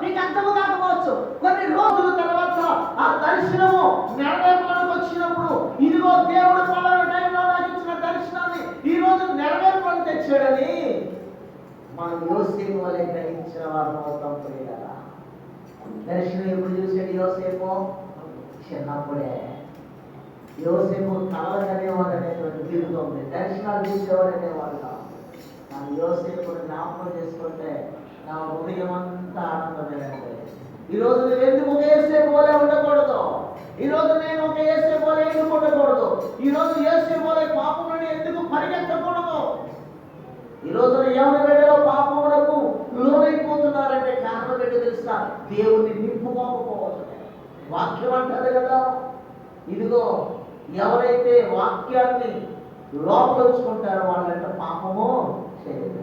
మీకు అర్థం కాకపోవచ్చు. కొన్ని రోజుల తర్వాత ఆ దర్శనము నెరవేర్పడానికి వచ్చినప్పుడు, ఇదిగో దేవుడు పలానా టైంలో నాకు ఇచ్చిన దర్శనాన్ని ఈ రోజు నెరవేర్పని తెచ్చాడని మనం యోసేపు వలె గ్రహించిన వారు అవుతాం. ప్రియులారా, దర్శనం ఎప్పుడు చూసాడు యోసేపు? చిన్నప్పుడే. యోసేపు కలలు అనేవాడు అనేటువంటి బిరుదు ఉంది, దర్శనాలు చూసేవాడు అనేవాడు కాదు. మనం యోసేపుని జ్ఞాపకం చేసుకుంటే నా హృదయం అంతా ఆనందమైనది. ఈరోజు నువ్వు ఎందుకు ఒక యోసేపు వలె ఉండకూడదు? ఈరోజు నేను ఒక యోసేపు వలె ఎందుకు ఉండకూడదు? ఈరోజు యోసేపు వలె పాపం నుండి ఎందుకు పరిగెత్తకూడదు? ఈరోజు ఎవరి బిడ్డలో పాపములకు లోనైపోతున్నారంటే కారణం ఏంటో తెలుసా? దేవుణ్ణి నింపుకోకపోవచ్చు. వాక్యం అంటారు కదా, ఇదిగో ఎవరైతే వాక్యాన్ని లోపలుచుకుంటారో వాళ్ళంటే పాపము చేయలేదు.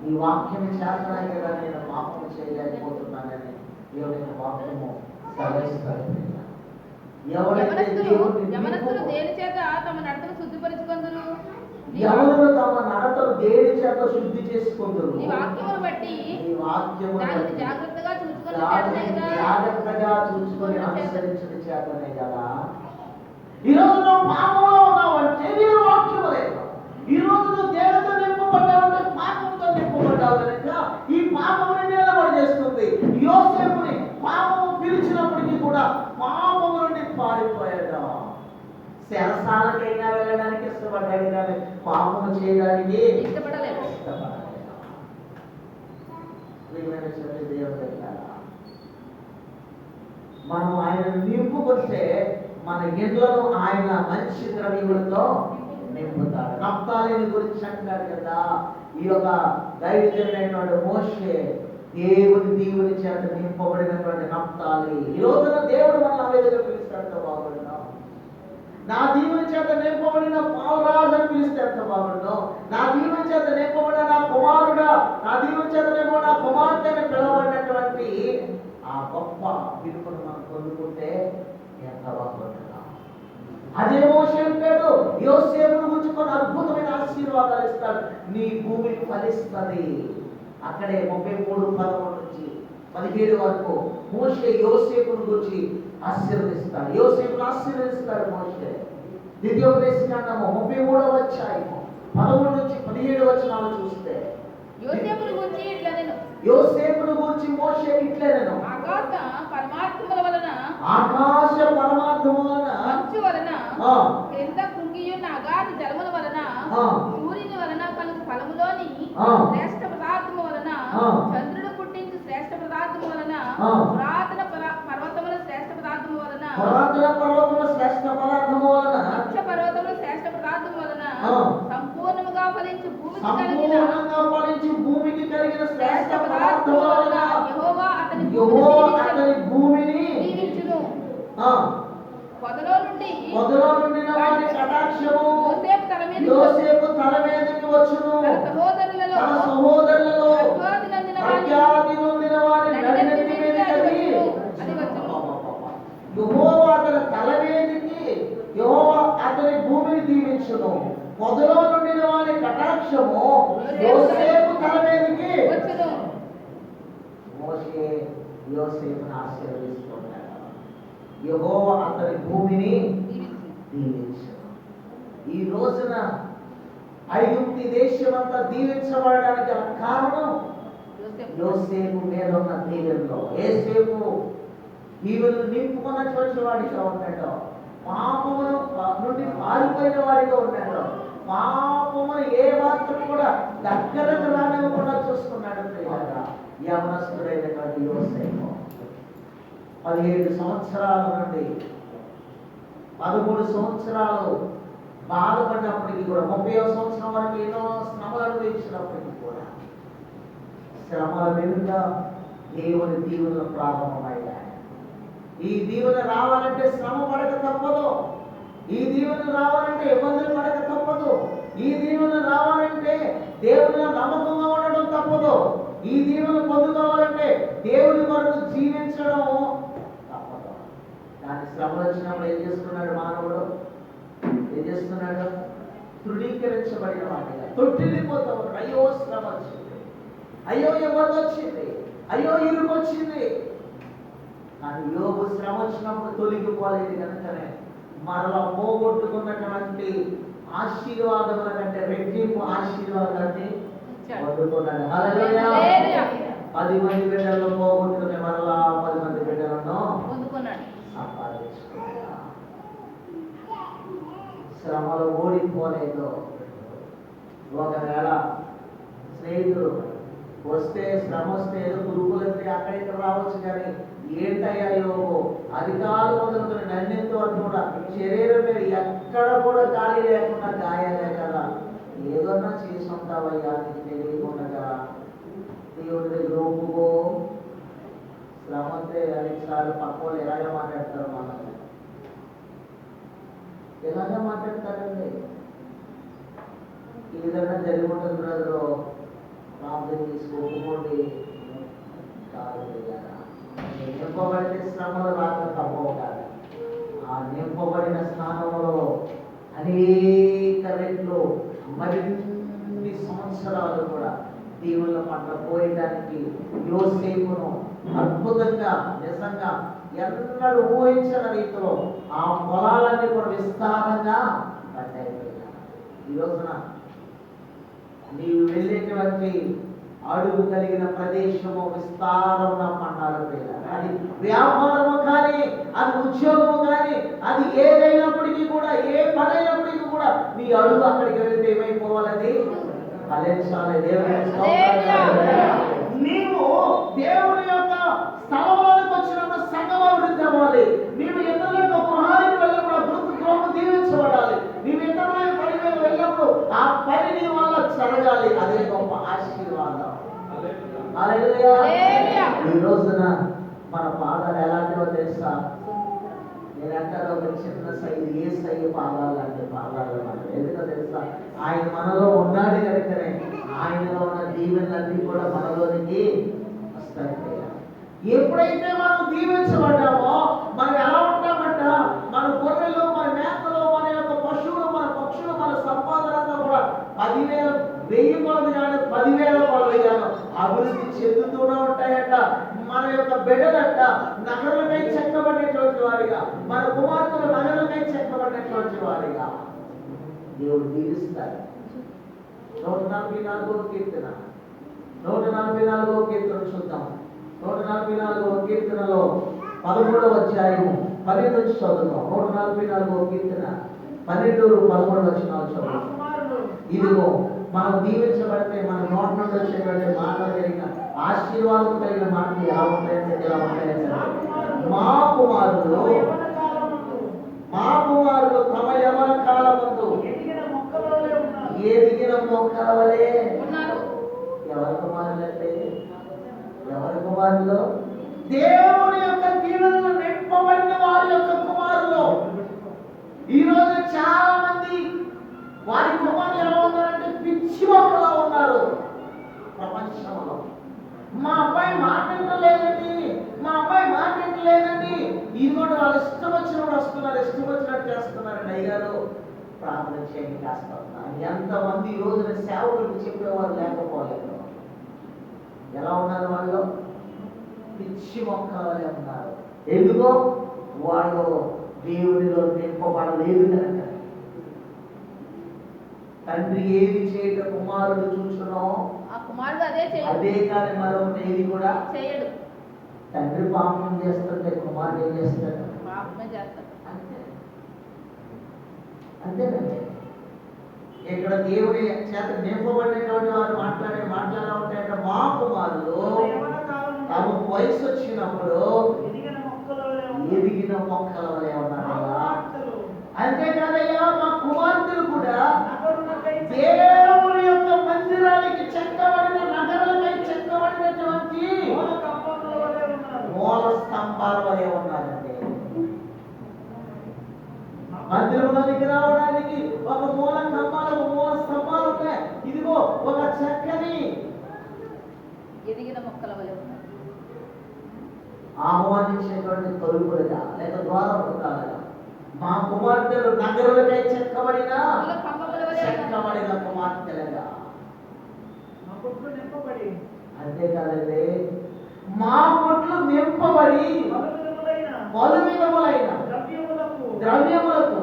ఈ వాక్యం చేతనే కదా నేను పాపము చేయలేకపోతున్నానని దేవుని వాక్యము సెలవిస్తాడు. ఎవరైతే యవనస్తులు దేని చేత తమ నడతను శుద్ధిపరచుకొందురు? ఎవరు తమ నడతను దేని చేత శుద్ధి చేసుకుంటారు? ఈ వాక్యమును బట్టి జాగ్రత్తగా చూసుకొని అనుసరించడం చేతనే కదా. ఈరోజు నువ్వు పాపంలో ఉన్నావంటే నీ వాక్యం లేదు. ఈరోజు నువ్వు దేవుడితో నింపబడ్డావంటే పాపంతో నింపబడ్డావు కనుక ఈ పాపముని నిలబడి చేస్తుంది. యోసేపుని పాపము పిలిచినప్పటికీ కూడా పాపము నుండి పారిపోయాడు. శరసాలకైనా వెళ్ళడానికి ఇష్టపడ్డాడు కానీ పాపము చేయడానికి ఇష్టపడలేదు. మనం ఆయన నింపుకొస్తే మన గిన్నెలను ఆయన మంచి ద్రవ్యములతో నింపుతాడు. నప్తాలిని గురించి అంటాడు కదా, ఈ యొక్క దైవజనుడైనటువంటి మోషే దేవుని చేత నింపబడినటువంటి నప్తాలి. ఈ రోజున దేవుడు మన వేదిక పిలుస్తాడు బాగుండో. నా దీవుని చేత నింపబడిన పాలరాజు అని పిలిస్తే ఎంత బాగుండో. నా దీవుని చేత నింపబడిన నా కుమారుడా, నా దీవుని చేత నింపబడిన నా కుమార్తె అని పిలవబడినటువంటి ఆ గొప్ప పిలుపును మనం పొందుకుంటే ఎంత బాగుంటుందా. అదే మోషే అంటాడు, యోసేపును గురించి అద్భుతమైన ఆశీర్వాదాలు ఇస్తాడు. నీ భూమి ఫలిస్తుంది. అక్కడే 33:11 నుంచి 17 వరకు మోషే యోసేపును గురించి ఆశీర్వదిస్తాడు. యోసేపును ఆశీర్వదిస్తాడు మోషే. ద్వితీయోపదేశకాండము 33వ అధ్యాయము 13 నుంచి 17 వచనాలు చూస్తే యోసేపును గురించి మోషే ఇట్లా నేను ఆకాశ పరమాత్మల వలన మంచు వలన క్రింద కుంగియున్న అగాధ జలముల వలన సూర్యుని వలన కలుగు ఫలములోని శ్రేష్ఠ పదార్థము వలన చంద్రుడు పుట్టించి శ్రేష్ఠ పదార్థము వలన పురాతన పర్వతముల శ్రేష్ఠ పదార్థము వలన ఉచ్చ పర్వతముల శ్రేష్ఠ పదార్థము వలన సంపూర్ణముగా ఫలించి భూమికి కలిగిన శ్రేష్ఠ పదార్థము వలన యెహోవా అతని భూమిని దీవించును. పొదలో నుండి వారి కటాక్షము యోసేపు తల మీదకి వచ్చును. తన సహోదరులలో ప్రఖ్యాతి నొందిన వారి నడినెత్తి మీదకి యెహోవా అతని తల మీదకి అతని భూమిని దీవించును. పొదలో నుండి వారి కటాక్షము యోసేపు తల మీదకి మోషే యోసేపును ఆశీర్వదిస్తున్నాడు. యెహోవా అతని భూమిని దీవించును. ఈ రోజున ఐగుప్తు దేశమంతా దీవించబడడానికి గల కారణం యోసేపు మీద ఉన్న దీవెనలో. యోసేపు దీవెనలు నింపుకున్నటువంటి వాడిగా ఉన్నాడు. పాపమును నుండి పారిపోయిన వాడిగా ఉన్నాడు. పాపమును ఏ మాత్రం కూడా దగ్గరకు రానివ్వకుండా చూసుకున్నాడు. యవనస్తుడైనటువంటి యోసేపు 17 సంవత్సరాల నుండి 13 సంవత్సరాలు బాధపడినప్పటికీ కూడా 30వ సంవత్సరం వరకు ఎన్నో శ్రమలు అనుభవించినప్పటికీ కూడా శ్రమల మీద దేవుని దీవెనలు ప్రారంభమయ్యాయి. ఈ దీవెన రావాలంటే శ్రమ పడక తప్పదు. ఈ దీవెన రావాలంటే ఇబ్బందులు పడక తప్పదు. ఈ దీవెన రావాలంటే దేవునిలో నమ్మకంగా ఉండడం తప్పదు. ఈ దీవెన పొందుకోవాలంటే దేవుని కొరకు జీవించడం తప్పదు. దాని శ్రమలు వచ్చినప్పుడు ఏం చేస్తున్నాడు మానవుడు? ఏం చేస్తున్నాడు? తృణీకరించబడిన వాటిగా తొట్టిల్లిపోతావు. అయ్యో శ్రమ వచ్చింది, అయ్యో ఇబ్బంది వచ్చింది, అయ్యో ఇరుకొచ్చింది. కానీ యోబు శ్రమ వచ్చినప్పుడు తొలగిపోలేదు కనుకనే మరలా పోగొట్టుకున్నటువంటి ఆశీర్వాదముల కంటే రెట్టింపు ఆశీర్వాదాన్ని పొందుకున్నాడు. హల్లెలూయా. 10 మంది బిడ్డలను పోగొట్టుకుని మరలా 10 మంది బిడ్డలను పొందుకున్నాడు, సంపాదించుకున్నాడు. శ్రమలు ఓడిపోలేదు. ఒకవేళ స్నేహితుడు వస్తే శ్రమ వస్తే ఏదో పురుగులంటే అక్కడ ఇక్కడ రావచ్చు, కానీ ఏంటయ్యా యోగో అధికారులు మొదలుకొని నన్నెంతో కూడా శరీరం మీద ఎక్కడ కూడా ఖాళీ లేకుండా గాయాలే కదా, ఏదన్నా చేసి ఉంటావయ్యా నీకు తెలియకుండా. దేవుడి దగ్గర ఒప్పుకో. శ్రమ అంటే అనేకసార్లు పక్క వాళ్ళు ఎలాగే మాట్లాడతారు, మనల్ని ఎలాగే మాట్లాడతారండి. ఈ విధంగా జరిగి ఉంటుంది బ్రదరు, ప్రార్థన చేసి ఒప్పుకోండి. కాదు నింపబడితే శ్రమలు రాక తప్పవు కాదు. ఆ నింపబడిన స్థానంలో అనేక రెట్లు మరిన్ని సంవత్సరాలు కూడా దేవుళ్ళ పట్ల పోయడానికి యోసేపును అద్భుతంగా నిజంగా ఎన్నడూ ఊహించిన రీతిలో ఆ పొలాలన్నీ కూడా విస్తారంగా పడ్డాయి. ఈ రోజున నీవు వెళ్ళేటువంటి అడుగు కలిగిన ప్రదేశము విస్తారముగా పండాలి. అది వ్యాపారము కానీ, అది ఉద్యోగము కానీ, అది ఏదైనప్పటికీ కూడా, ఏ పనైనప్పటికీ కూడా నీ అడుగు అక్కడికి వెళ్తే ఏమైపోవాలని ఫలించాలి. నీవు దేవుని యొక్క స్థలంలోకి వచ్చినప్పుడు సంఘం అభివృద్ధి అవ్వాలి. నీవు ఇతరుల గృహానికి వెళ్ళినప్పుడు గృహము దీవించబడాలి. నీవు ఇతరుల పని మీద వెళ్ళినప్పుడు ఆ పని నీ వల్ల జరగాలి. అదే గొప్ప ఆశీర్వాదం. ఈ రోజున మన పాదాలు ఎలాంటివో తెలుసా? నేనంటారు ఒక చిన్న సైజు, ఏ సైజు పాదాలు అంటే పాదాలు మనం ఎందుకో తెలుసా? ఆయన మనలో ఉన్నాడు కనుకనే ఆయనలో ఉన్న దీవెనలన్నీ కూడా మనలోనికి వస్తాయి. ఎప్పుడైతే మనం దీవించబడ్డామో మనం ఎలా ఉంటామంట? మన గొర్రెలు, మన మేకలు, మన యొక్క పశువులు, మన పక్షులు, మన సంపాదన కూడా 10,000 1000 కొలది కానీ 10,000 కొలది కానీ అభివృద్ధి చెందుతూనే ఉంటాయట. మన యొక్క బిడ్డలంట నగరులకై చెక్కబడినటువంటి వారిగా, మన కుమార్తెలు నగరులకై చెక్కబడినటువంటి వారిగా దేవుడు దీవిస్తాడు. 144వ కీర్తన 144వ కీర్తన చూద్దాం. 144వ కీర్తనలో 13వ అధ్యాయము 12 నుంచి చదువుతాం. 144వ కీర్తన 12-13 వచనాలు చదువుతాం. ఇదిగో మనం దీవించబడితే మన నోటి నుండి వచ్చేటువంటి మాటలు కలిగిన ఆశీర్వాదం కలిగిన మాటలు ఎలా ఉంటాయంటే ఎలా ఉంటాయంటే, మా కుమారులు తమ యవన కాలమందు ఎదిగిన మొక్కల వలె ఉన్నారు. ఎవరి కుమారులు అంటే ఎవరి కుమారులు? దేవుని యొక్క దీవెనలు నింపబడిన వారి యొక్క కుమారులు. ఈ రోజు చాలా మంది వారి కుమారులు ఎలా ఉన్నారంటే పిచ్చి మొక్కలా ఉన్నారు ప్రపంచంలో. మా అబ్బాయి మాట్లాడలేదండి, మా అబ్బాయి మాట్లాడలేదండి. ఈ కూడా వాళ్ళు ఇష్టం వచ్చినప్పుడు వస్తున్నారు, ఇష్టం వచ్చినట్టు చేస్తున్నారండి. అయ్యారు ప్రార్థన చేయండి కాస్త. ఎంతమంది ఈ రోజున సేవకులకు చెప్పేవారు లేకపోలేదు. ఎలా ఉన్నారు వాళ్ళు? పిచ్చి మొక్కలే ఉన్నారు. ఎందుకో వాళ్ళు దేవుడిలో నింపబడలేదు కనుక. తండ్రి ఏది చేయట కుమారుడు చూచునో ఆ కుమారుడు అదే కానీ మరొకటి ఏది కూడా చేయడు. తండ్రి పాపం చేస్తుంటే కుమారుడు ఏం చేస్తాడు? పాపమే చేస్తాడు. అంతేనండి. ఇక్కడ దేవుని చేత నింపబడినటువంటి వారు మాట్లాడే మాటలు ఉంటాయంటే, మా కుమారులు తమ వయసు వచ్చినప్పుడు ఎదిగిన మొక్కల వలె ఉన్నారయ్యా. అంతేకాదయ్యా, మా కుమార్తెలు కూడా దేవుని యొక్క మందిరానికి చెక్కబడిన, నగరాలపై చెక్కబడినటువంటి మూల స్తంభాల వలె ఉన్నారండి. మందిరంలోనికి రావడానికి ఒక మూల స్తంభాలు ఉన్నాయి. ఇదిగో ఒక చక్కని ఎదిగిన మొక్కల వలె ఉన్నారు. ఆహ్వానించేటువంటి తలుపులుగా లేదా ద్వారములుగా మా కుమార్తెలు నగరులకై చెక్కబడిన కుమార్తెలుగా. అంతేకాదండి, మా కొట్లు నింపబడి పలు విధములైన ద్రవ్యములకు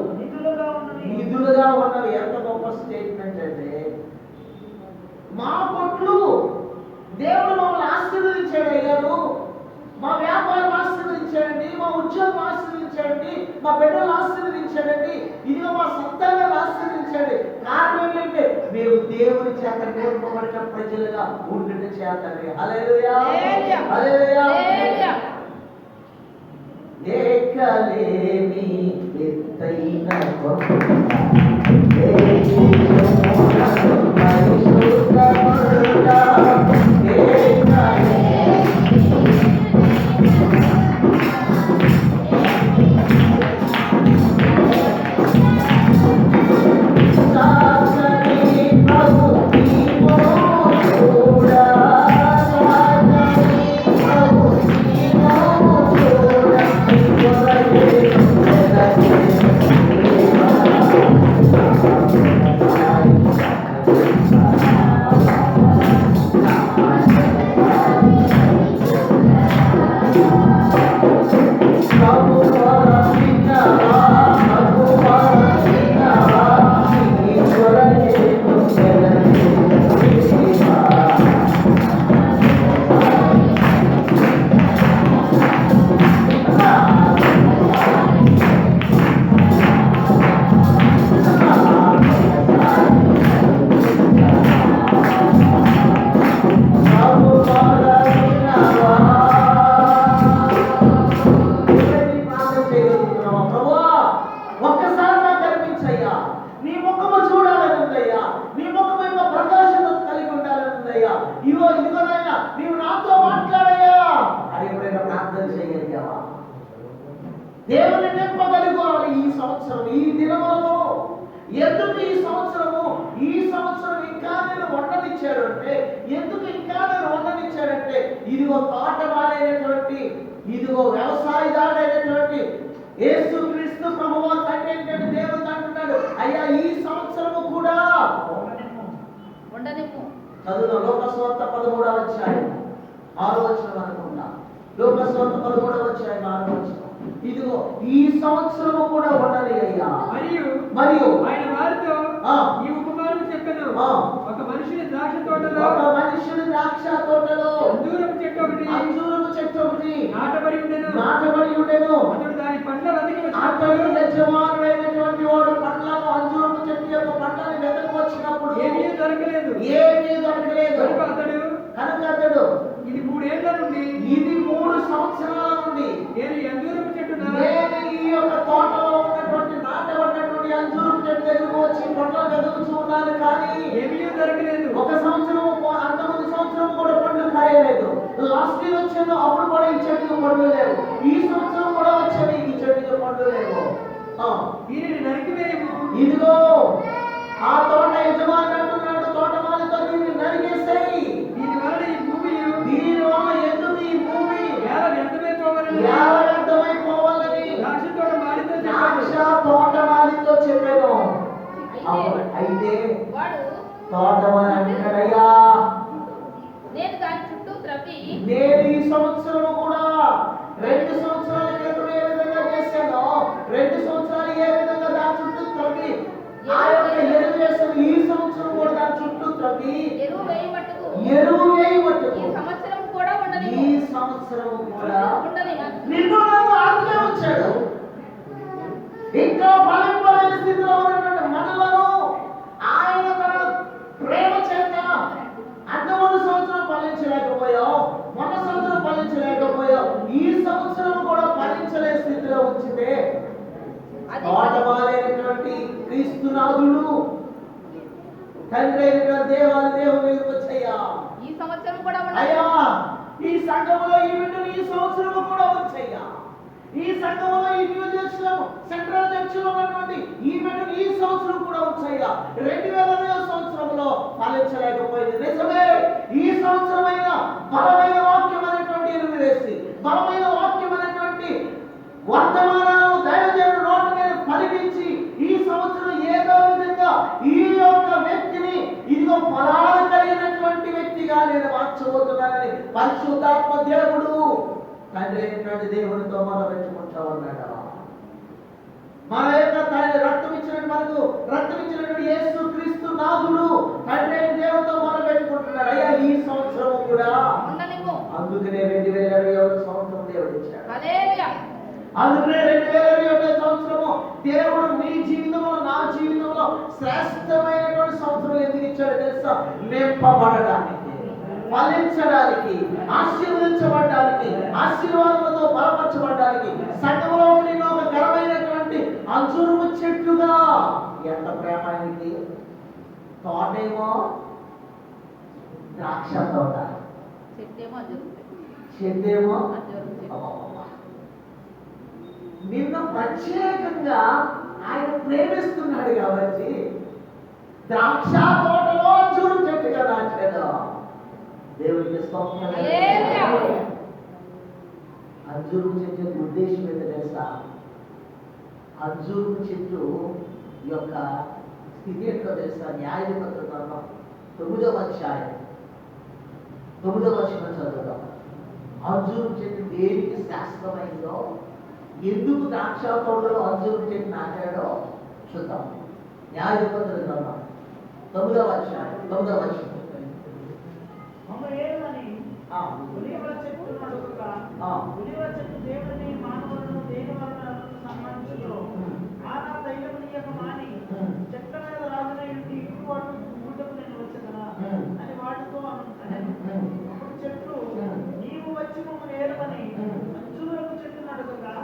నిధులుగా ఉన్నవి. ఎంత గొప్ప స్టేట్మెంట్ అంటే, మా కొట్లు దేవుడు మమ్మల్ని ఆశీర్వదించాడు అయ్యారు. మా వ్యాపారం ఆశీర్వదించాడండి, మా ఉద్యోగం ఆశీర్వదించాడండి, మా బిడ్డలు ఆశీర్వదించాడండి, ఇదిగో మా సంతానాన్ని ఆశీర్వదించాడు. కారణం ఏంటంటే మేము దేవుని చేత నింపబడిన ప్రజలుగా ఉండుట చేతనే. హల్లెలూయా, హల్లెలూయా. లేకలేని ఎత్తైన దేవుని నింపగలుగుకోవాలి ఈ సంవత్సరం, ఈ దినములలో. ఎందుకు ఈ సంవత్సరం ఇంకా నేను వండనిచ్చాడు అంటే, ఎందుకు ఇంకా నేను వండనిచ్చాడంటే, ఇదిగో తోటమాలైనటువంటి, ఇదిగో వ్యవసాయదారుడైనటువంటి యేసుక్రీస్తు ప్రభువు తండ్రి ఏంటంటే దేవుడు అంటున్నాడు, అయ్యా ఈ సంవత్సరము కూడా వండనిమ్ము. చదువు లోకస్వార్త 13వ అధ్యాయం 6వ వచనం అనుకుంటా. లోకస్వార్త 13వ అధ్యాయం 6వ వచనం. ఇదిగో ఈ సంవత్సరము కూడా ఉండని అయ్యా. మరియు ఆయన వారితో ఈ ఉపమానం చెప్పెను. ఒక మనుషుని ద్రాక్ష తోటలో అంజూరపు చెట్టు ఒకటి నాటబడి ఉండెను. అతడు దాని పండ్ల వెతికి వచ్చినప్పుడు, యజమానుడైనటువంటి వాడు పండ్లను, అంజూరపు చెట్టు యొక్క పండ్లను వెతికి వచ్చినప్పుడు ఏమీ దొరకలేదు. కనుక అతడు ఇది 3 ఏళ్ల నుండి, ఇది 3 సంవత్సరాల నుండి నేను అంజూరపు చెట్టు ఈ యొక్క తోటలో ఉన్నటువంటి నాటబడినటువంటి అంజూరపు చెట్టు దగ్గరకు వచ్చి పండ్లు వెతుకుతూ ఉన్నాను, కానీ ఏమీ దొరకలేదు. ఒక సంవత్సరం, అంతకుముందు సంవత్సరం కూడా పండ్లు కాయలేదు. లాస్ట్ ఇయర్ వచ్చాను, అప్పుడు కూడా ఈ చెట్టుకు పండ్లు లేవు. ఈ సంవత్సరం కూడా వచ్చాను, ఈ చెట్టుకు పండ్లు లేవు. దీనిని నరికివేయము. ఇదిగో ఆ తోట యజమాని అంటున్నాడు, తోటమాలితో దీన్ని నరికేసేయి. దీనివల్ల ఎందుకు ఈ భూమి వ్యర్థమైపోవాలని ద్రాక్ష తోటమాలితో చెప్పాను. అయితే తోటమాలి అంటాడయ్యా, నేను ఈ సంవత్సరము కూడా 2 సంవత్సరాల క్రితం ఏ విధంగా చేశానో, 2 సంవత్సరాలు ఏ విధంగా దాని చుట్టూ త్రవ్వి ఆ యొక్క ఎరువు వేసాను, ఈ సంవత్సరం కూడా దాని చుట్టూ త్రవ్వి ఎరువు వేయి మట్టుకు ఈ సంవత్సరం కూడా నిన్ను నన్ను ఆజ్ఞ వచ్చాడు. ఇంకా ఫలింపలేని స్థితిలో ఉన్నటువంటి మనలను ఆయన తన ప్రేమ చేత అంతకుముందు సంవత్సరం ఫలించలేకపోయావు, మొన్న సంవత్సరం ఫలించలేకపోయావు, ఈ సంవత్సరం కూడా ఫలించలే స్థితిలో ఉంచితే తోటమాలైనటువంటి క్రీస్తునాథుడు తండ్రి అయినటువంటి దేవాది దేవుని మీదకి వచ్చయ్యా, ఈ సంవత్సరం కూడా అయ్యా ఈ సంఘములో ఈ బిడ్డను ఈ సంవత్సరము కూడా వచ్చయ్యా, ఈ సంఘములో ఈ న్యూ జెరూసలేం సెంట్రల్ చర్చిలో ఉన్నటువంటి ఈ బిడ్డను ఈ సంవత్సరం కూడా వచ్చయ్యా. 2002వ సంవత్సరంలో ఫలించలేకపోయింది నిజమే. ఈ సంవత్సరమైన బలమైన వాక్యం అనేటువంటి ఎరువు వేసి, బలమైన వాక్యం అనేటువంటి వర్తమానాలను దైవజనుడు నోట మీద పలికించి ఈ సంవత్సరం ఏదో విధంగా ఈ యొక్క వ్యక్తిని ఇదిగో ఫలాలు కలిగినటువంటి వ్యక్తిగా సాక్షిగా నేను మార్చబోతున్నానని పరిశుద్ధాత్మ దేవుడు తండ్రి అయినటువంటి దేవునితో మొదలుపెట్టుకుంటా ఉన్నాడు. మన యొక్క రక్తం ఇచ్చినటువంటి యేసు క్రీస్తు నాథుడు తండ్రి అయిన దేవునితో మొదలుపెట్టుకుంటున్నాడు. అయ్యా ఈ సంవత్సరం కూడా అందుకనే 2021 సంవత్సరం దేవుడు ఇచ్చాడు. అందుకనే 2021 సంవత్సరము దేవుడు మీ జీవితంలో నా జీవితంలో శ్రేష్టమైనటువంటి సంవత్సరం ఎందుకు ఇచ్చాడో తెలుసా? నింపబడడానికి, ఫలించడానికి, ఆశీర్వదించబడడానికి, ఆశీర్వాదాలతో బలపరచబడడానికి, సంఘంలో నేను ఒక ఘనమైనటువంటి అంజూరపు చెట్టుగా. ఎంత ప్రేమ ఆయనకి! తోటేమో ద్రాక్ష తోట, చెట్టేమో నిన్ను ప్రత్యేకంగా ఆయన ప్రేమిస్తున్నాడు కాబట్టి ద్రాక్ష తోటలో అంజూరు చెట్టుగా నాటాడు. దేవుడికి స్తోత్రం. అంజూరు చెట్టు యొక్క ఉద్దేశం ఏంటో తెలుసా? అంజూరు చెట్టు యొక్క స్థితి ఏంటో తెలుసా? న్యాయాధిపతుల గ్రంథం 9వ అధ్యాయం 9వ వచనం చదువుదాం. అంజూరు చెట్టు దేనికి శాస్త్రమైందో, ఎందుకు ద్రాక్ష తోటలో అంజూరు చెట్టు నాటాడో చూద్దాం. న్యాయాధిపతుల గ్రంథం 9వ అధ్యాయం 9వ వచనం.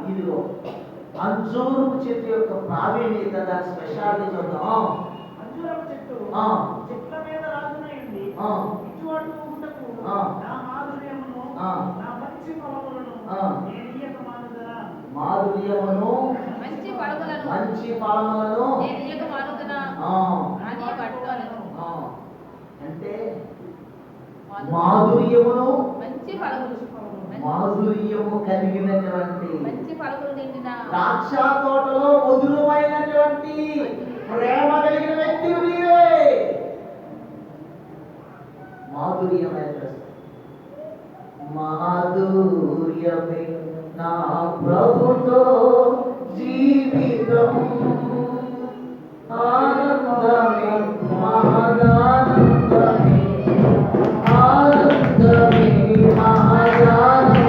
ఇదిగో అంజూరు చెట్టు యొక్క ప్రావీణ్యత, దాని స్పెషాలిటీ చూద్దాం. అంజూరపు చెట్టు చెట్ల మీద రాజునైంది, ఇటువంటి ఊటకు నా మాధుర్యమును నా మంచి ఫలములను నేను ఇయ్యకమానుదనా. మాధుర్యమును మంచి ఫలములను నేను ఇయ్యకమానుదనా అని పట్టుకోను. అంటే మాధుర్యమును మాధుర్యము కలిగినటువంటి ద్రాక్ష తోటలో మధురమైనటువంటి ప్రేమ కలిగిన వ్యక్తి నీవే. మాధుర్యమే నా ప్రభుతో జీవితం, ఆనందమే మహాదానందమే, ఆనందమే మహాదానందమే,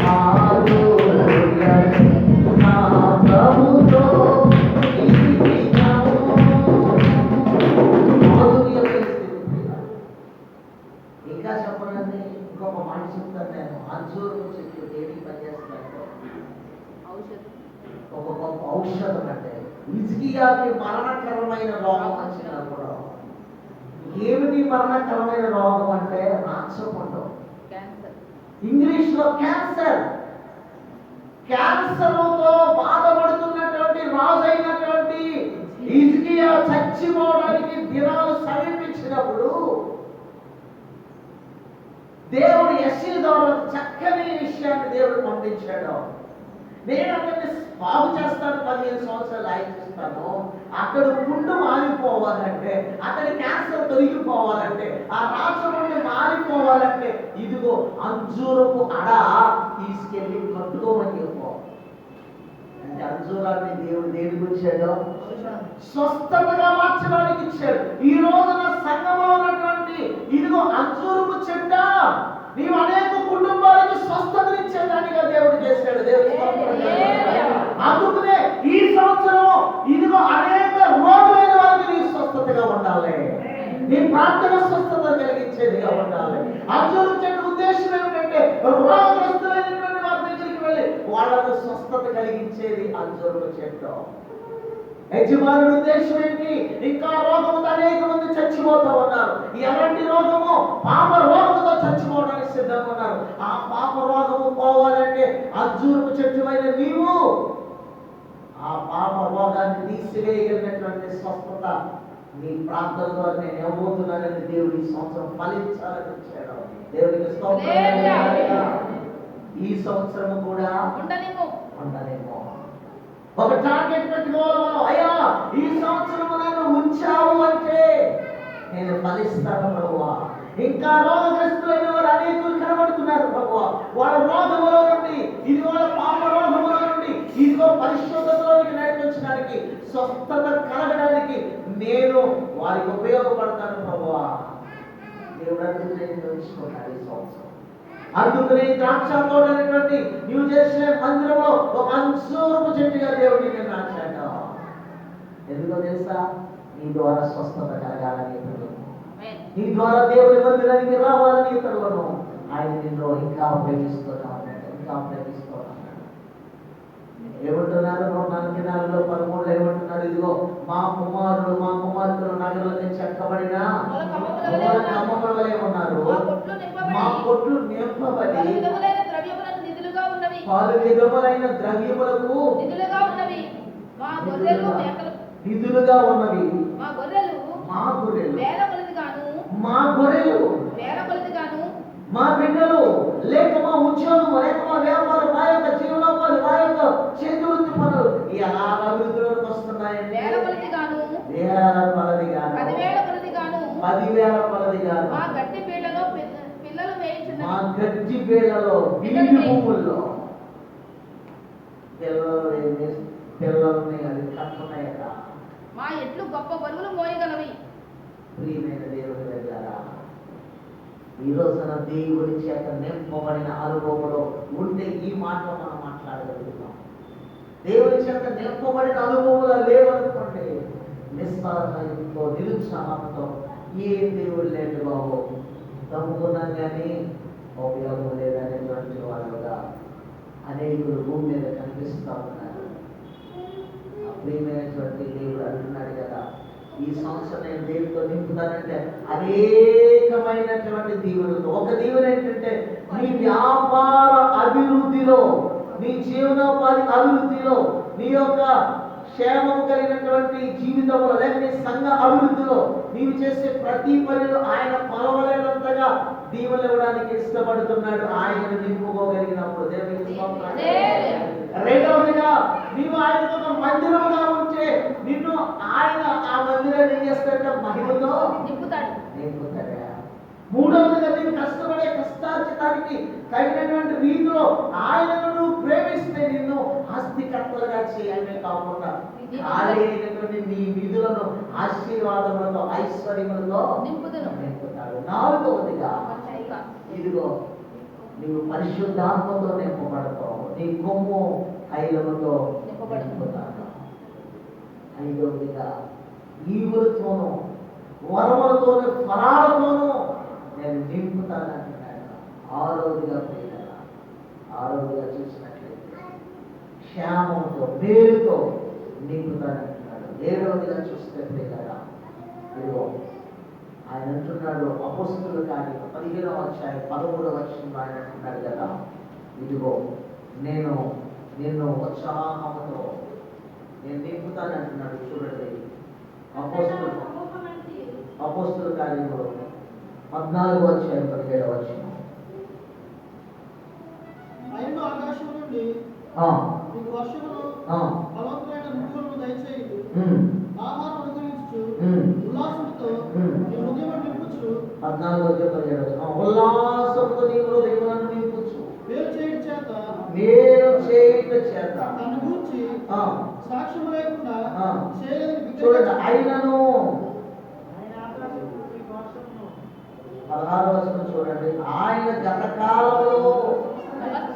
మాధుర్యమే నా ప్రభుతో జీవితం. మాధుర్యమే. ఇంకా చెప్పనండి, ఇంకొక మాట చెప్తాను నేను. అంజూరు చెట్లు దేనికి పనిచేస్తాయంటే ఒక గొప్ప ఔషధం. అంటే హిజ్కియాకి మరణకరమైన రోగం వచ్చినప్పుడు, ఏమిటి మరణకరమైన రోగం అంటే రాచపండు, ఇంగ్లీష్ లో క్యాన్సర్. క్యాన్సర్తో బాధపడుతున్నటువంటి రాజు అయినటువంటి హిజ్కియా చచ్చిపోవడానికి దినాలు సమీపించినప్పుడు దేవుడు యెషయా ద్వారా చక్కని విషయాన్ని దేవుడు పంపించాడు. నేను అతన్ని బాగు చేస్తాను, 15 సంవత్సరాలు ఆయుష్స్తాను. అక్కడ పుండు మారిపోవాలంటే, అతని క్యాన్సర్ తొలగిపోవాలంటే, ఆ రాచపండు మారిపోవాలంటే ఇదిగో అంజూరపు అడ తీసుకెళ్ళి కట్టుకోమని చెప్పు. అంటే అంజూరాన్ని దేవుడు దేనికి ఇచ్చాడు? స్వస్థతగా మార్చడానికి ఇచ్చాడు. ఈ రోజున సంఘంలో ఉన్నటువంటి ఇదిగో అంజూరపు చెట్ట నీవు అనేక కుటుంబాలకు స్వస్థతనిచ్చేదానిగా దేవుడు చేశాడు. అందుకనే ఈ సంవత్సరం ఇదిగో అనేక రోగులైన వారికి నీ స్వస్థతగా ఉండాలి, నీ ప్రార్థన స్వస్థత కలిగించేదిగా ఉండాలి. అంజూరపు చెట్టు ఉద్దేశం ఏమిటంటే రోగగ్రస్తులైనటువంటి వారి దగ్గరికి వెళ్ళి వాళ్ళకు స్వస్థత కలిగించేది అంజూరపు చెట్టు. యజమానుడి ఉద్దేశం ఏంటి? ఇంకా రోగంతో అనేక మంది చచ్చిపోతూ ఉన్నారు. ఎలాంటి రోగము? పాప రోగంతో చచ్చిపోవడానికి సిద్ధంగా ఉన్నారు. ఆ పాప రోగము పోవాలంటే అంజూరపు చెట్టు అయిన నీవు ఆ పాప రోగాన్ని తీసివేయగలిగినటువంటి స్వస్థత నీ ప్రార్థన ద్వారా నేను ఇవ్వబోతున్నానని దేవుడు ఈ సంవత్సరం ఫలించాలని వచ్చాడు. దేవుడికి స్తోత్రం. ఈ సంవత్సరం కూడా ఉండలేమో ఒక టార్గెట్ పెట్టుకోవాలి. అయ్యా ఈ సంవత్సరం నన్ను ఉంచావు అంటే నేను ఫలిస్తాను ప్రభువా, ఇంకా రోగగ్రస్తులైన వారు అనేకులు కనబడుతున్నారు ప్రభువా. వాళ్ళ రోగములో నుండి, ఇది వాళ్ళ పాప రోగములో నుండి ఇదిగో పరిశుద్ధతలోనికి నడిపించడానికి, స్వస్థత కలగడానికి నేను వారికి ఉపయోగపడతాను ప్రభువా. దేవుడు అనుకుంటున్నాడు ఈ సంవత్సరం. అందుకని ద్రాక్ష తోట అనేటువంటి న్యూ జెరూసలేం మందిరంలో ఒక అంశూరపు చెట్టుగా దేవుడు నిన్ను నాటాడు. ఎందుకో తెలుసా? నీ ద్వారా స్వస్థత కలగాలని ఇతడు, నీ ద్వారా దేవుని మందిరానికి రావాలని ఇతడును ఆయన నిన్ను ఇంకా ప్రేమిస్తున్నాడు, ఇంకా ప్రేమిస్తున్నాడు. ఏమంటున్నారు? 4:13 ఏమంటున్నారు? ఇదిగో మా కుమారుడు మా కుమార్తెలు నగరాలకి చెక్కబడిన కమ్మముల వలె ఉన్నారు, మా కొట్లు నింపబడి పలు విధములైన ద్రవ్యములకు నిధులుగా ఉన్నవి. మా గొర్రెలు మా బిడ్డలు, లేక మా ఉద్యోగము, లేక మా వ్యాపారం, మా యొక్క జీవనోపాధి, మా యొక్క చేతి వృత్తి పనులు ఎలా అభివృద్ధిలోకి వస్తున్నాయండి? 1000 కొలది గాను, 10,000 కొలది గాను మా గట్టి బీళ్లలో బీడి భూముల్లో పిల్లల్ని అది కట్టున్నాయట. మా ఎట్లు గొప్ప బరువులు మోయగలవి. ప్రియమైన దేవుని వెళ్ళారా, ఈ రోజున దేవుడి చేత నింపబడిన అనుభవంలో ఉంటే ఈ మాట మనం మాట్లాడగలుగుతాం. దేవుడి చేత నింపబడిన అనుభవంలో లేవనుకోండి, నిస్సహాయంతో నిరుత్సాహంతో ఏ దేవుడు లేదు బాబు, నమ్ముకున్నాం కానీ ఉపయోగం లేదనేటువంటి వాళ్ళుగా అనేకులు భూమి మీద కనిపిస్తూ ఉన్నారు. ప్రియమైనటువంటి దేవుడు అంటున్నాడు కదా, ఈ సంవత్సరం నేను దేవుడితో నింపుతానంటే అనేకమైనటువంటి దీవులతో. ఒక దీవెన ఏంటంటే నీ వ్యాపార అభివృద్ధిలో, నీ జీవనోపాధి అభివృద్ధిలో, నీ యొక్క క్షేమం కలిగినటువంటి జీవితంలో, లేక నీ సంఘ అభివృద్ధిలో నీవు చేసే ప్రతి పనిలో ఆయన పలవలేనంతగా దీవెనలు ఇవ్వడానికి ఇష్టపడుతున్నాడు. ఆయనను నింపుకోగలిగినప్పుడు దేవునికి రెండవదిగా నీవు ఆయనకు ఒక మందిరముగా ఉంటే నిన్ను ఆయన ఆ మందిరాన్ని ఏం చేస్తాడంటే మహిమతో నింపుతాడు. మూడవదిగా నీవు కష్టపడే కష్టార్జితానికి తగినటువంటి రీతిలో ఆయనను నువ్వు ప్రేమిస్తే నిన్ను ఆస్తికర్తలుగా చేయడమే కాకుండా ఖాళీ అయినటువంటి నీ విధులను ఆశీర్వాదములతో ఐశ్వర్యములతో నింపుతాడు. నాలుగవదిగా ఇదిగో నీవు పరిశుద్ధాత్మతో నింపబడతావు, నీ కొమ్ము ఐలముతో నింపబడుతాడు. ఐదవదిగా ఈవులతోనూ వరములతోనూ ఫలాలతోనూ నేను నింపుతానంటున్నాడు. ఆరవదిగా ప్రియులారా, ఆరవదిగా చూసినట్లయితే క్షేమంతో మేలుతో నింపుతానంటున్నాడు. ఏడవదిగా చూస్తే ప్రియులారా, ఇదిగో ఆయన అంటున్నాడు అపోస్తలుల కార్యం 15వ అధ్యాయం 13వ వచనంలో ఆయన అంటున్నాడు కదా, ఇదిగో నేను నిన్ను ఉత్సాహంతో నేను నింపుతానంటున్నాడు. చూడండి అపోస్తలుల కార్యంలో 14వ అధ్యాయం 17వ వచనం. ఆకాశం నుండి మీకు వర్షమును బలవంతమైన మృగములను దయచేయు, ఆహారం అనుగ్రహించు, ఉల్లాసంతో నీ హృదయమును నింపుచు. 14వ అధ్యాయం 17వ వచనం. ఉల్లాసంతో నీ హృదయములను నింపుచు, మేలు చేయుట చేత తన గూర్చి సాక్ష్యము లేకుండా చేయలేని. చూడండి, ఆయనను 16వ వచనం చూడండి, ఆయన గత కాలంలో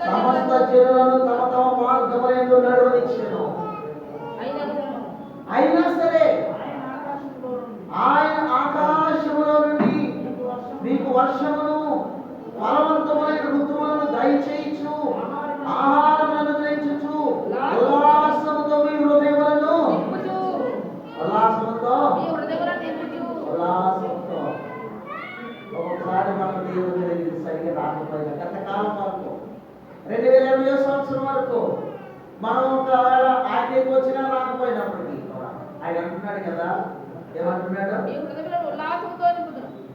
సమస్త జనులను తమ తమ మార్గములందు నడవనిచ్చెను. అయినా సరే ఆయన ఆకాశములో నుండి మీకు వర్షమును ఫలవంతమైన ఋతువులను దయచేయచ్చు, ఆహారములను అనుగ్రహించుచు, ఉల్లాసముతో మీ హృదయములను ఉల్లాసముతో ఒకసారి మన దేవుని దగ్గరికి సరిగ్గా రాకపోయినా గత కాలం వరకు 2020వ సంవత్సరం వరకు మనం ఒకవేళ ఆయనకి వచ్చినా రాకపోయినప్పటికీ ఆయన అంటున్నాడు కదా, ఏమంటున్నాడు?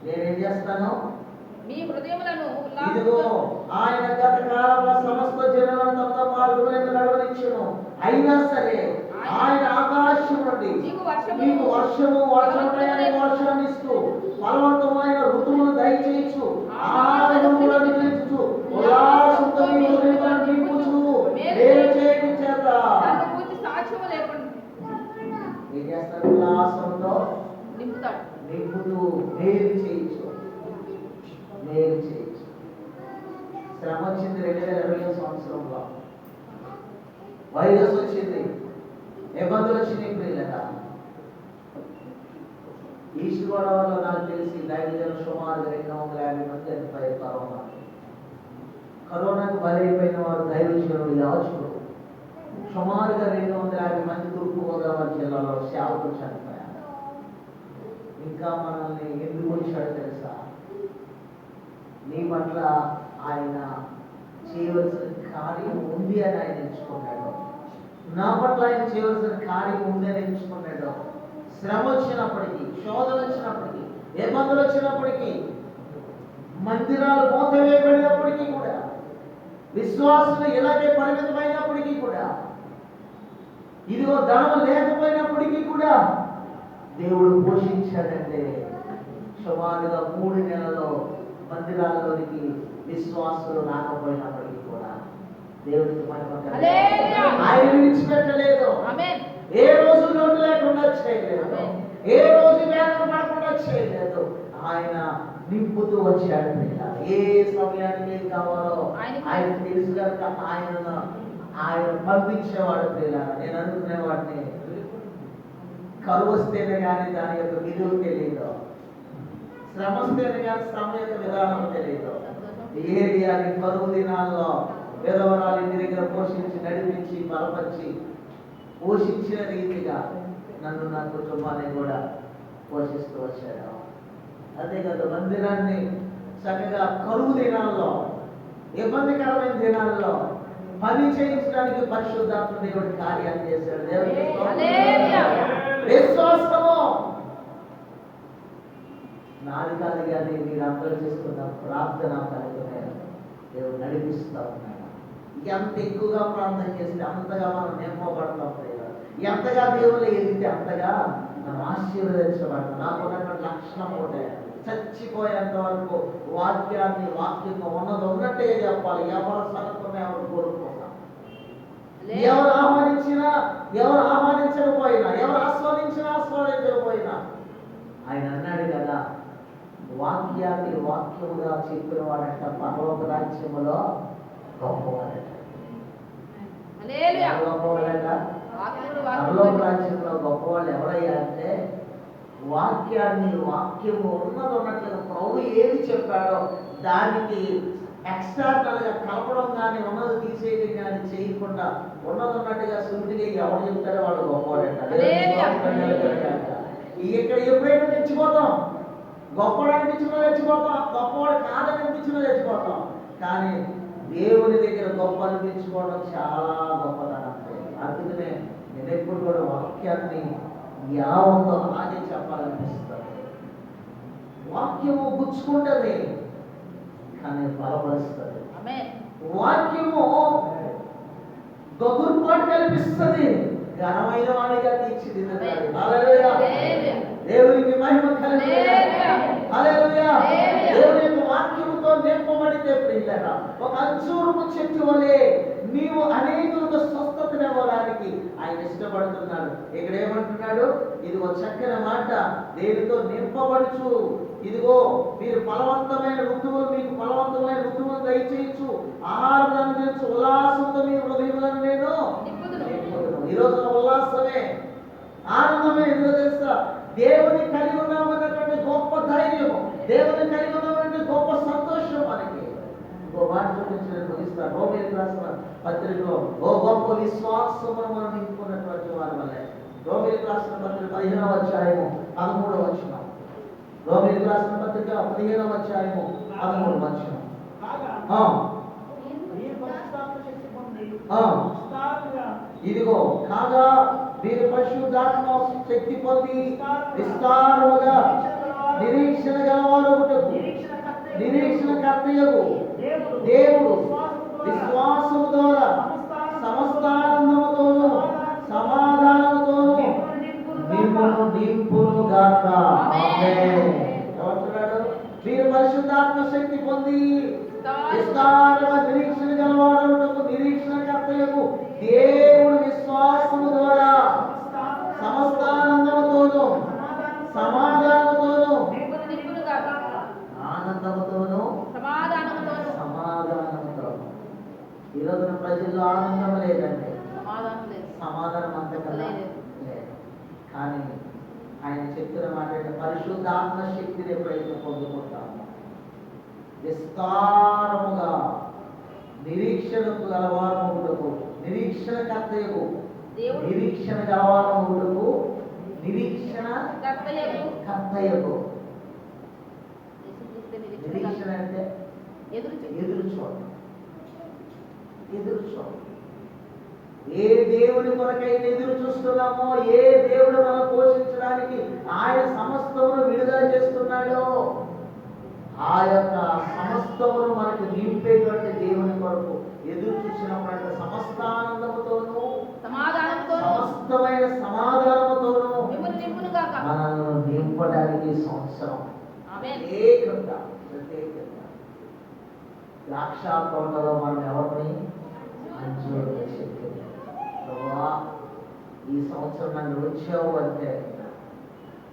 నేనేం చేస్తాను? ఇదిగో ఆయన గత కాలంలో సమస్త జనులను తమ మార్గములందు నడవనిచ్చెను. అయినా సరే ఆయన ఆకాశం నుండి మీకు వర్షము వర్షాన్ని ఇస్తూ ఫలవంతమైన ఋతువులు దయచేసి నింపుతూ మేలు చేయొచ్చు. మేలు చేయొచ్చు. శ్రమ వచ్చింది 2020 సంవత్సరంలో, వైరస్ వచ్చింది, ఇబ్బందులు వచ్చినాయి ప్రియులట. ఈస్ట్ గోదావరిలో నాకు తెలిసి దైవజనులు సుమారు 250 మంది చనిపోయారు. కరోనాకు బలైపోయిన వారు దైవజనుడు, యాజకుడు సుమారుగా 250 మంది తూర్పు గోదావరి జిల్లాలో సేవకులు చనిపోయారు. ఇంకా మనల్ని ఎందుకు వచ్చాడో తెలుసా? నీ పట్ల ఆయన చేయవలసిన కార్యం ఉంది అని ఆయన ఎంచుకున్నాడు. నా పట్ల ఆయన చేయవలసిన కార్యం ఉంది అని ఎంచుకున్నాడు. శ్రమ వచ్చినప్పటికీ, శోధన వచ్చినప్పటికీ, ఇబ్బందులు వచ్చినప్పటికీ, మందిరాలు మూతవేయబడినప్పటికీ కూడా, విశ్వాసులు ఇలాగే పరిమితమైనప్పటికీ కూడా, ఇదిగో ధనం లేకపోయినప్పటికీ కూడా దేవుడు పోషించాడంటే సుమారుగా 3 నెలల్లో మందిరాల్లోనికి విశ్వాసులు రాకపోయినప్పటికీ కూడా దేవుడికి మహిమ కలుగును. ఆయన విడిచిపెట్టలేదు. ఏ రోజు లోటు లేకుండా చేయలేదు, ఏ రోజు వేదన పడకుండా చేయలేదు. ఆయన నింపుతూ వచ్చాడు. ఏ సమయానికి ఏం కావాలో ఆయన తెలుసు కనుక ఆయన పంపించేవాడు. నేను అనుకునేవాడిని, కరువు వస్తేనే కానీ దాని యొక్క విలువ తెలియదు, శ్రమ వస్తేనే కానీ శ్రమ యొక్క విధానం తెలియదు. ఏరియాని కరువు దినాల్లో విధవరాలు ఇంటి దగ్గర పోషించి, నడిపించి, బలపరిచి, పోషించిన రీతిగా నన్ను, నా కుటుంబాన్ని కూడా పోషిస్తూ వచ్చాడు. అదే కదా, మందిరాన్ని చక్కగా కరువు దినాల్లో, ఇబ్బందికరమైన దినాల్లో పని చేయించడానికి పరిశుద్ధాత్మ దేవుడు కార్యాలు చేశాడు. దేవుడికి విశ్వాసము నాది కాదు కానీ మీరు అందరూ చేసుకున్న ప్రార్థన ఫలితమే దేవుడు నడిపిస్తూ ఉన్నాడు. ఎంత ఎక్కువగా ప్రార్థన చేస్తే అంతగా మనం నింపబడతాం. ఎంతగా దేవుళ్ళు ఎదిగితే అంతగా మనం ఆశీర్వదించబడతాం. నాకున్నటువంటి లక్షణం ఒకటే, చచ్చిపోయేంత వరకు వాక్యంగా ఉన్నది ఉన్నట్టుగా చెప్పాలి. ఎవరు సనుకున్నా, ఎవరు కోరుకున్నా, ఎవరు ఆహ్వానించినా, ఎవరు ఆహ్వానించకపోయినా, ఎవరు ఆస్వాదించకపోయినా, ఆయన అన్నాడు కదా, వాక్యముగా చెప్పిన వాడంట పరలోక రాజ్యములో గొప్పవాడట. గొప్పవాడట. పరలోక రాజ్యంలో గొప్పవాళ్ళు ఎవరయ్యా అంటే, వాక్యము ఉన్నట్లుగా ప్రభు ఏది చెప్పాడో దానికి ఎక్స్టర్నల్ గా కలపడం కానీ, ఉన్నది తీసేయడం కానీ చేయకుండా ఉన్నట్టుగా సున్నిగా ఎవరు చెప్తారో వాళ్ళు గొప్పవాడట. ఇక్కడ ఎప్పుడైనా తెచ్చిపోతాం, గొప్పవాడు అనిపించినా తెచ్చిపోతాం, గొప్పవాడు కాదని అనిపించినా తెచ్చిపోతాం. కానీ దేవుని దగ్గర గొప్ప అనిపించుకోవడం చాలా గొప్పదనం. అందుకనే నేను ఎప్పుడు కూడా వాక్యాన్ని యావంతో అలాగే చెప్పాలనిపిస్తుంది. వాక్యము గుచ్చుకుంటుంది కానీ బలపరుస్తుంది. వాక్యము గగుర్పాటు కల్పిస్తుంది, ఘనమైన వాడిగా తీర్చిదిద్దుతాడు. దేవునికి మహిమ కలుగును. హల్లెలూయా. దేవుని యొక్క వాక్యముతో నింపబడితే ప్రియులారా, ఒక అంజూరపు చెట్టు వలె నీవు అనేకులకు స్వస్థతనివ్వడానికి ఆయన ఇష్టపడుతున్నాడు. ఇక్కడ ఏమంటున్నాడు? ఇదిగో చక్కని మాట, దేనితో నింపబడుచు, ఇదిగో మీరు ఫలవంతమైన ఋతువులు, మీకు ఫలవంతమైన ఋతువులు దయచేయచ్చు, ఆహారం అందించు, ఉల్లాసంతో మీ హృదయములను నేను నింపుదును. ఈరోజు ఉల్లాసమే, ఆనందమే. ఎందుకో తెలుసా? దేవుని కలిగి ఉన్నామన్నటువంటి గొప్ప ధైర్యము, దేవుని కలిగి ఉన్నామన్నటువంటి గొప్ప సంతోషం మనకి. ఇంకో మాట చూపించడానికి ముగిస్తాను. రోమీయులకు రాసిన పత్రికలో ఓ గొప్ప విశ్వాసమును మనం నింపుకున్నటువంటి వారి వల్లే. రోమీయులకు రాసిన పత్రిక 15వ అధ్యాయము 13వ వచనం. రోమీయులకు రాసిన పత్రిక 15వ అధ్యాయము 13వ వచనం. ఇదిగో కాగా మీరు పరిశుద్ధాత్మ శక్తి పొంది విస్తారముగా నిరీక్షణ గలవారు, నిరీక్షణ కర్తయ్యకు దేవుడు విశ్వాసము ద్వారా సమస్తానందముతోను సమాధానముతోను మిమ్మల్ని నింపునుగాక. ఏమంటున్నాడు? మీరు పరిశుద్ధాత్మ శక్తి పొంది విస్తారముగా నిరీక్షణ గలవారు, నిరీక్షణ కర్తయ్యకు దేవుడు విశ్వాసము ద్వారా సమస్తానందముతోను సమాధానముతోను ఈ రోజున ప్రజల్లో ఆనందం లేదండి, సమాధానం లేదు. సమాధానం అంతకన్నా లేదు. లేదు. కానీ ఆయన చెప్పిన మాట ఏంటంటే, పరిశుద్ధాత్మ శక్తిని ఎప్పుడైతే పొందుకుంటామో విస్తారముగా నిరీక్షణకు గలవారములకు, నిరీక్షణ కర్తయ్యకు, దేవుడు నిరీక్షణ గలవారములకు, నిరీక్షణ కర్తయ్యకు కర్తయ్యకు. యేసుక్రీస్తు నిరీక్షణ నిరీక్షణ అంటే ఎదురు చూపు. ఎదురు చూడటం, ఎదురు చూడటం. ఏ దేవుని కొరకైతే ఎదురు చూస్తున్నామో, ఏ దేవుడు మనం పోషించడానికి ఆయన సమస్తమును విడుదల చేస్తున్నాడో, ఆ యొక్క సమస్తమును మనకు నింపేటువంటి దేవుని కొరకు ఎదురు చూసినప్పుడు సమస్తానందముతోనూ సమాధానంతో సమస్తమైన సమాధానముతోనూ మిమ్మల్ని నింపును గాక. మనల్ని నింపడానికి ఈ సంవత్సరం ఆమేన్. ప్రత్యేకంగా ద్రాక్ష తోటలో మనం ఎవరిని మంచి శక్తి. ప్రభువా, ఈ సంవత్సరం నన్ను వచ్చావు అంటే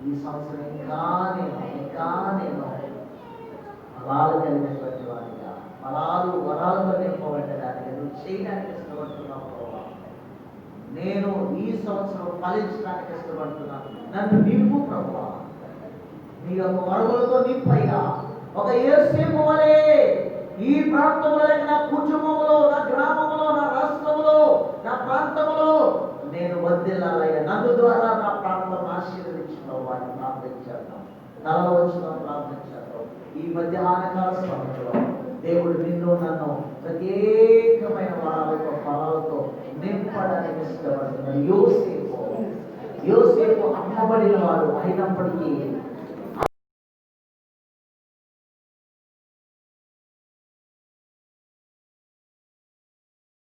ఈ సంవత్సరం ఇంకా నేను ఫలాలు కలిగినటువంటి వాడిగా, వరాలతో నింపబడ్డదానిగా నువ్వు చేయడానికి ఇష్టపడుతున్నావు ప్రభువా. నేను ఈ సంవత్సరం ఫలించడానికి ఇష్టపడుతున్నాను. నన్ను నింపు ప్రభువా, నీ యొక్క వరములతో నింపయ్యా. ఒక యేసేపు వలె ఈ ప్రాంతంలో, నా కుటుంబంలో, నా గ్రామంలో, నా రాష్ట్రంలో, నా ప్రాంతంలో నేను వర్ధిల్లాలయ్యా. నన్ను ద్వారా నా ప్రాంతం ఆశీర్వదించున్నావు వారిని ప్రార్థించాను. తల వచ్చిన ప్రార్థించాను. ఈ మధ్యాహ్నకాల సమయంలో దేవుడు నిన్ను నన్ను ప్రత్యేకమైన వరాలతో, ఫలాలతో నింపడానికి ఇష్టపడుతున్నాడు. యోసేపు అమ్మబడిన వాడు అయినప్పటికీ